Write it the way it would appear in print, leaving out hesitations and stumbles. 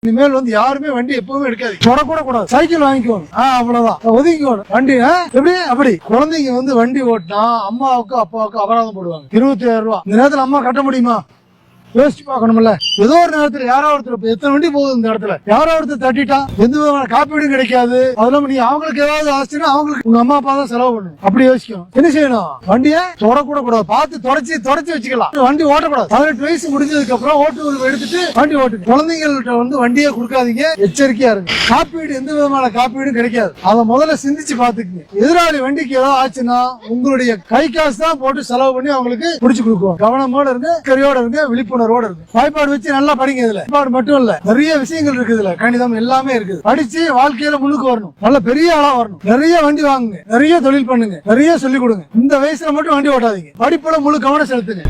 இனிமேல் யாருமே வண்டி எப்பவுமே எடுக்காது, தொடக்கூட கூடாது. சைக்கிள் வாங்கிக்கோங்க, அவ்வளவுதான். ஒதுக்கிக்கோங்க வண்டி. எப்படி அப்படி குழந்தைங்க வண்டி ஓட்டினா அம்மாவுக்கு அப்பாவுக்கு அபராதம் போடுவாங்க 27,000 ரூபாய். இந்த நேரத்துல அம்மா கட்ட முடியுமா? யோசிச்சு பார்க்கணும்ல. ஏதோ ஒரு நேரத்துல யாரோ ஒருத்தர், எத்தனை வண்டி போகுது இந்த இடத்துல, யாரோ ஒருத்தர் தட்டிட்டா எந்த விதமான காப்பீடும் கிடைக்காது. அதெல்லாம் நீ அவங்களுக்கு ஏதாவது ஆச்சுன்னா அவங்களுக்கு உங்க அம்மா அப்பா தான் செலவு பண்ணணும். அப்படி யோசிக்கணும். என்ன செய்யணும்? வண்டியை தொடக்கூட கூடாது, பார்த்து தொடச்சு வச்சுக்கலாம். வண்டி ஓட்டக்கூடாது. 18 வயசு முடிஞ்சதுக்கு அப்புறம் ஓட்டு உரிமை எடுத்துட்டு வண்டி ஓட்டுங்க. குழந்தைங்கள்ட்ட வண்டியை கொடுக்காதீங்க, எச்சரிக்கையா இருக்கு. காப்பீடு எந்த விதமான காப்பீடும் கிடைக்காது. அதை முதல்ல சிந்திச்சு பாத்துக்குங்க. எதிராளி வண்டிக்கு ஏதாவது ஆச்சுன்னா உங்களுடைய கை காசு தான் போட்டு செலவு பண்ணி அவங்களுக்கு முடிச்சு கொடுக்கும். கவனமோட இருங்க, கரியோட இருங்க, விழிப்புணர்வோட இருக்கு. வாய்ப்பாடு வச்சு நல்லா படிங்க. இதுல வாய்ப்பாடு மட்டும் இல்ல, நிறைய விஷயங்கள் இருக்கு. இதுல கணிதம் எல்லாமே இருக்குது. படிச்சு வாழ்க்கையில முன்னுக்கு வரணும், நல்ல பெரிய ஆளா வரணும். நிறைய வண்டி வாங்குங்க, நிறைய தொழில் பண்ணுங்க, நிறைய சொல்லிக் கொடுங்க. இந்த வயசுல மட்டும் வண்டி ஓட்டாதீங்க. படிப்புல முழு கவனம் செலுத்துங்க.